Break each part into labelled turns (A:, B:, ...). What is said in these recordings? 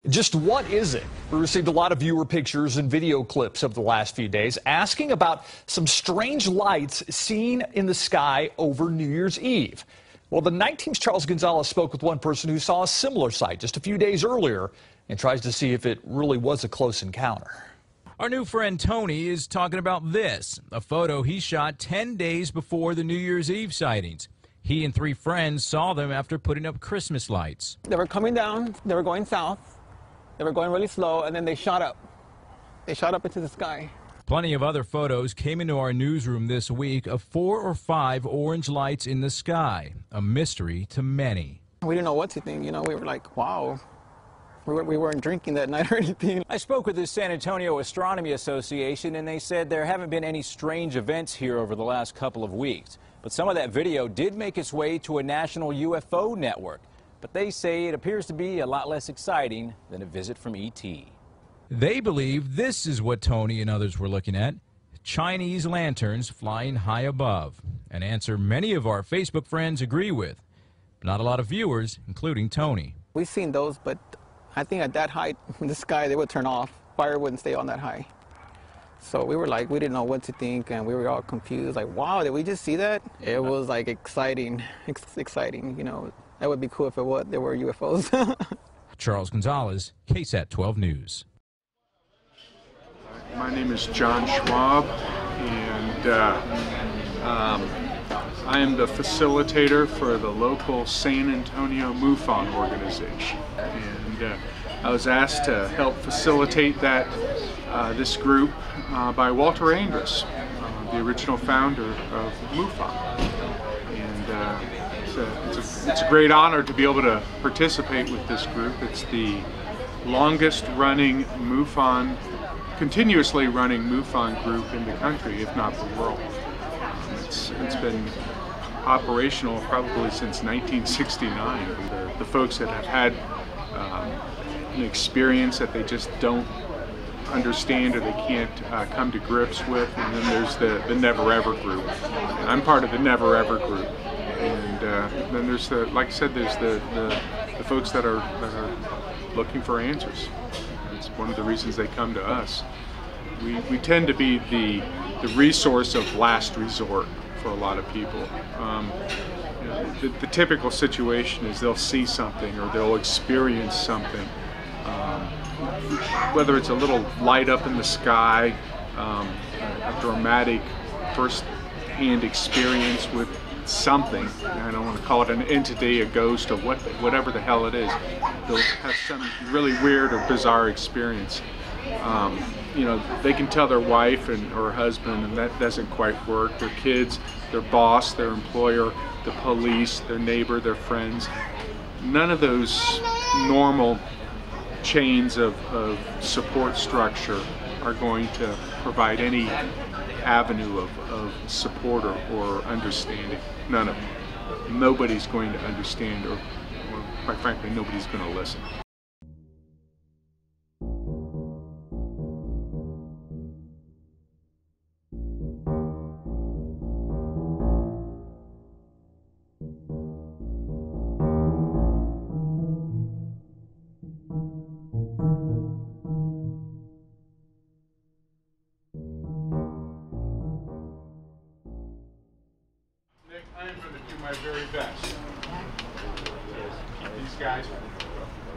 A: Just what is it? We received a lot of viewer pictures and video clips of the last few days asking about some strange lights seen in the sky over New Year's Eve. Well, the night team's Charles Gonzalez spoke with one person who saw a similar sight just a few days earlier and tries to see if it really was a close encounter.
B: Our new friend Tony is talking about this, a photo he shot 10 days before the New Year's Eve sightings. He and 3 friends saw them after putting up Christmas lights.
C: They were coming down, they were going south. They were going really slow, and then they shot up. They shot up into the sky.
B: Plenty of other photos came into our newsroom this week of 4 or 5 orange lights in the sky, a mystery to many.
C: We didn't know what to think, you know, we were like, wow. We weren't drinking that night or anything.
D: I spoke with the San Antonio Astronomy Association, and they said there haven't been any strange events here over the last couple of weeks. But some of that video did make its way to a national UFO network. But they say it appears to be a lot less exciting than a visit from E.T.
B: They believe this is what Tony and others were looking at, Chinese lanterns flying high above, an answer many of our Facebook friends agree with. Not a lot of viewers, including Tony.
C: We've seen those, but I think at that height in the sky, they would turn off. Fire wouldn't stay on that high. So we were like, we didn't know what to think, and we were all confused, like, wow, did we just see that? It was like exciting, exciting, you know. That would be cool if there were UFOs.
B: Charles Gonzalez, KSAT 12 News.
E: My name is John Schwab, and I am the facilitator for the local San Antonio MUFON organization. And I was asked to help facilitate this group by Walter Andrus, the original founder of MUFON. And it's a great honor to be able to participate with this group. It's the longest running MUFON, continuously running MUFON group in the country, if not the world. It's been operational probably since 1969. The folks that have had an experience that they just don't understand or they can't come to grips with, and then there's the Never Ever group. And I'm part of the Never Ever group. And then there's like I said, there's the folks that are looking for answers. It's one of the reasons they come to us. We tend to be the resource of last resort for a lot of people. You know, the typical situation is they'll see something or they'll experience something, whether it's a little light up in the sky, a dramatic first-hand experience with something. I don't want to call it an entity, a ghost, or whatever the hell it is. They'll have some really weird or bizarre experience. You know, they can tell their wife or husband, and that doesn't quite work. Their kids, their boss, their employer, the police, their neighbor, their friends. None of those normal chains of support structure are going to provide any avenue of support or understanding. None of them. Nobody's going to understand, or quite frankly, nobody's going to listen. I am going to do my very best to keep these guys from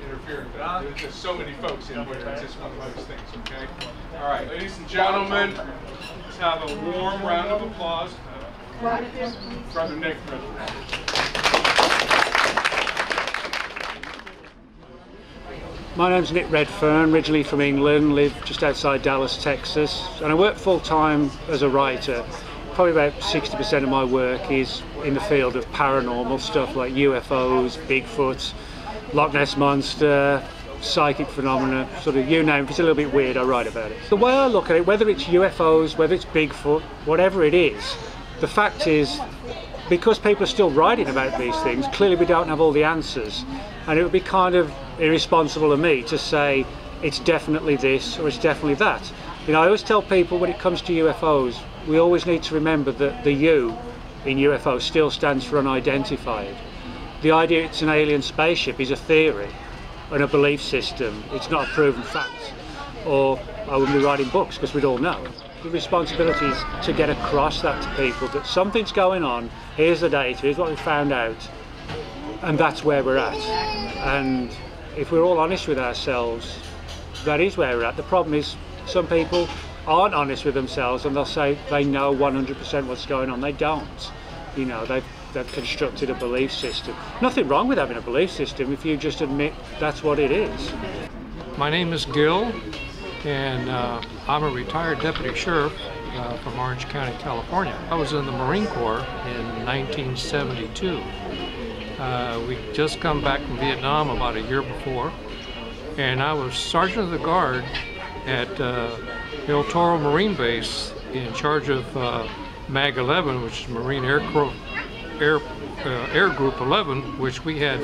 E: interfering. But there's just so many folks in here, it's just one of those things, okay? All right, ladies and gentlemen, let's have a warm round of applause. Brother Nick.
F: My name's Nick Redfern, originally from England, live just outside Dallas, Texas, and I work full-time as a writer. Probably about 60% of my work is in the field of paranormal stuff like UFOs, Bigfoot, Loch Ness Monster, psychic phenomena, sort of you name it. If it's a little bit weird, I write about it. The way I look at it, whether it's UFOs, whether it's Bigfoot, whatever it is, the fact is, because people are still writing about these things, clearly we don't have all the answers. And it would be kind of irresponsible of me to say it's definitely this or it's definitely that. You know, I always tell people when it comes to UFOs, we always need to remember that the U in UFO still stands for unidentified. The idea it's an alien spaceship is a theory. and a belief system. It's not a proven fact, or I wouldn't be writing books, because we'd all know. The responsibility is to get across that to people, that something's going on, here's the data, here's what we found out, and that's where we're at. And if we're all honest with ourselves, that is where we're at. The problem is some people aren't honest with themselves, and they'll say they know 100% what's going on. They don't. You know, they've constructed a belief system. Nothing wrong with having a belief system if you just admit that's what it is.
G: My name is Gil, and I'm a retired deputy sheriff from Orange County, California. I was in the Marine Corps in 1972. We just come back from Vietnam about a year before, and I was Sergeant of the Guard at El Toro Marine Base in charge of MAG 11, which is Marine Air Group 11, which we had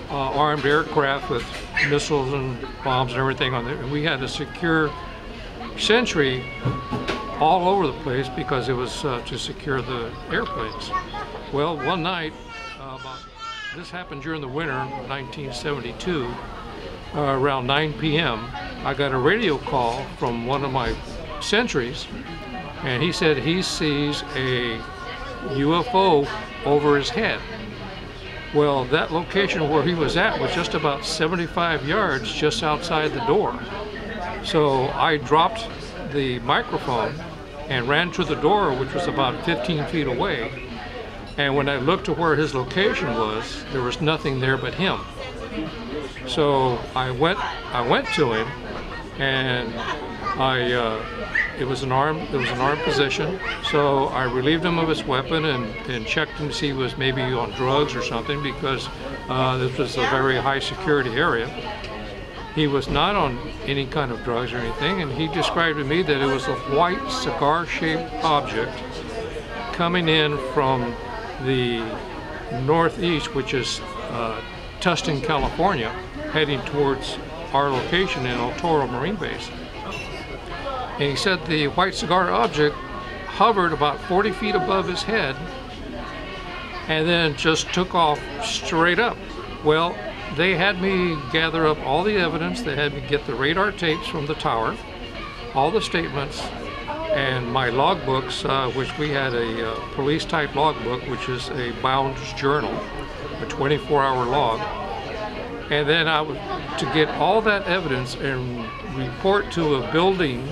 G: armed aircraft with missiles and bombs and everything on there. And we had a secure sentry all over the place because it was to secure the airplanes. Well, one night, this happened during the winter of 1972, around 9 p.m., I got a radio call from one of my sentries, and he said he sees a UFO over his head. Well, that location where he was at was just about 75 yards just outside the door. So I dropped the microphone and ran to the door, which was about 15 feet away. And when I looked to where his location was, there was nothing there but him. So I went to him, and it was an armed position. So I relieved him of his weapon and checked him to see if he was maybe on drugs or something, because this was a very high security area. He was not on any kind of drugs or anything, and he described to me that it was a white cigar-shaped object coming in from the northeast, which is Tustin, California, heading towards our location in El Toro Marine Base. And he said the white cigar object hovered about 40 feet above his head and then just took off straight up. Well, they had me gather up all the evidence. They had me get the radar tapes from the tower, all the statements, and my logbooks, which we had a police-type logbook, which is a bound journal, a 24-hour log. And then I was to get all that evidence and report to a building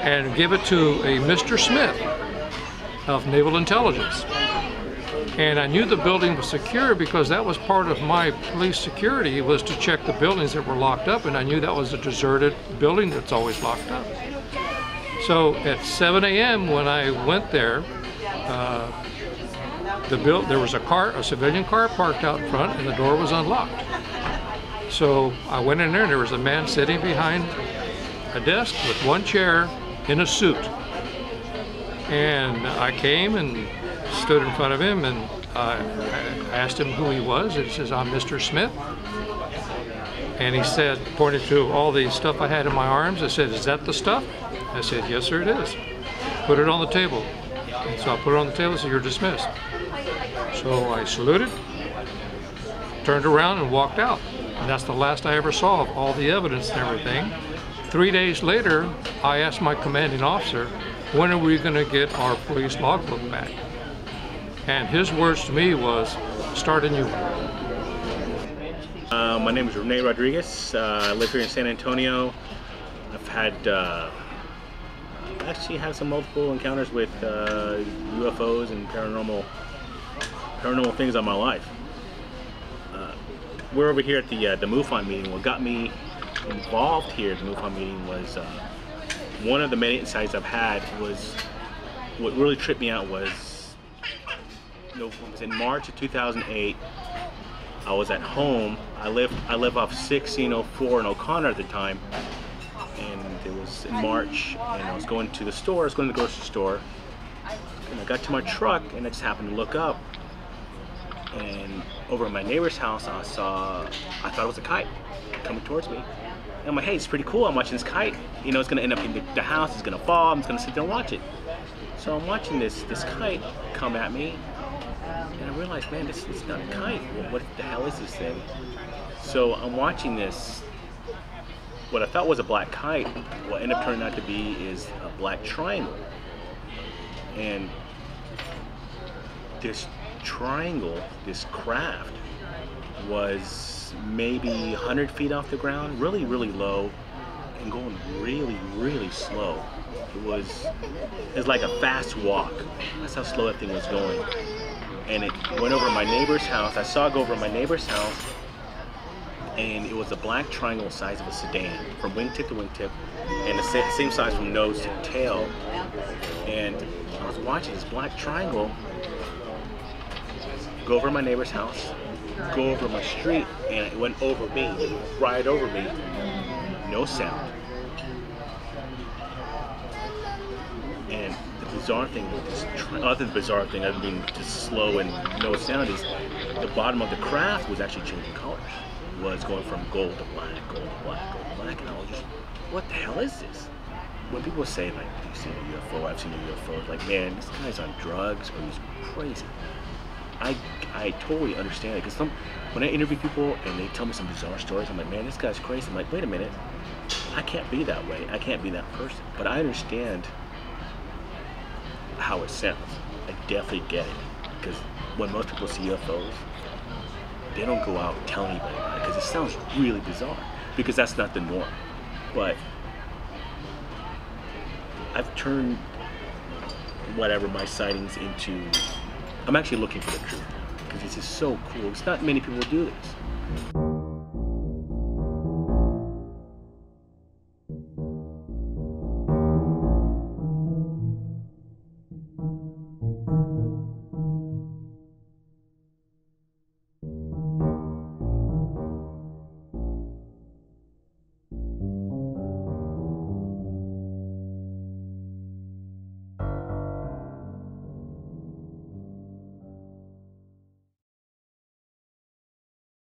G: and give it to a Mr. Smith of Naval Intelligence. And I knew the building was secure because that was part of my police security, was to check the buildings that were locked up, and I knew that was a deserted building that's always locked up. So at 7 a.m. when I went there, there was a civilian car parked out in front, and the door was unlocked. So I went in there, and there was a man sitting behind a desk with one chair in a suit. And I came and stood in front of him, and I asked him who he was. He says, "I'm Mr. Smith." And he said, pointed to all the stuff I had in my arms. I said, "Is that the stuff?" I said, "Yes, sir, it is." Put it on the table. And so I put it on the table and said, "You're dismissed." So I saluted, turned around, and walked out. And that's the last I ever saw of all the evidence and everything. 3 days later, I asked my commanding officer, when are we going to get our police logbook back? And his words to me was, start a new one.
H: My name is Rene Rodriguez. I live here in San Antonio. I've had, actually had some multiple encounters with UFOs and paranormal things on my life. We're over here at the MUFON meeting. What got me involved here at the MUFON meeting was one of the many insights I've had was, what really tripped me out was, it was in March of 2008. I was at home. I live off 1604 in O'Connor at the time, and it was in March, and I was going to the store. I was going to the grocery store, and I got to my truck, and I just happened to look up, and over at my neighbor's house, I thought it was a kite coming towards me. And I'm like, hey, it's pretty cool. I'm watching this kite. You know, it's gonna end up in the house. It's gonna fall. I'm just gonna sit there and watch it. So I'm watching this kite come at me, and I realized, man, this is not a kite. What the hell is this thing? So I'm watching this. What I thought was a black kite, what ended up turning out to be is a black triangle. And this triangle, this craft, was maybe 100 feet off the ground, really, really low, and going really, really slow. It was like a fast walk. That's how slow that thing was going. And it went over my neighbor's house. I saw it go over my neighbor's house, and it was a black triangle the size of a sedan, from wingtip to wingtip, and the same size from nose to tail. And I was watching this black triangle go over my neighbor's house, go over my street, and it went over me, right over me, no sound. And the bizarre thing, other than the bizarre thing, other than being just slow and no sound, is the bottom of the craft was actually changing colors. It was going from gold to black, gold to black, gold to black, and I was just, what the hell is this? When people say, like, you've seen a UFO, I've seen a UFO, like, man, this guy's on drugs, or he's crazy. I totally understand it, because when I interview people and they tell me some bizarre stories, I'm like, man, this guy's crazy. I'm like, wait a minute, I can't be that way. I can't be that person. But I understand how it sounds. I definitely get it, because when most people see UFOs, they don't go out and tell anybody about it, because it sounds really bizarre, because that's not the norm. But I've turned whatever my sightings into, I'm actually looking for the truth, because it's just so cool. It's not many people do this.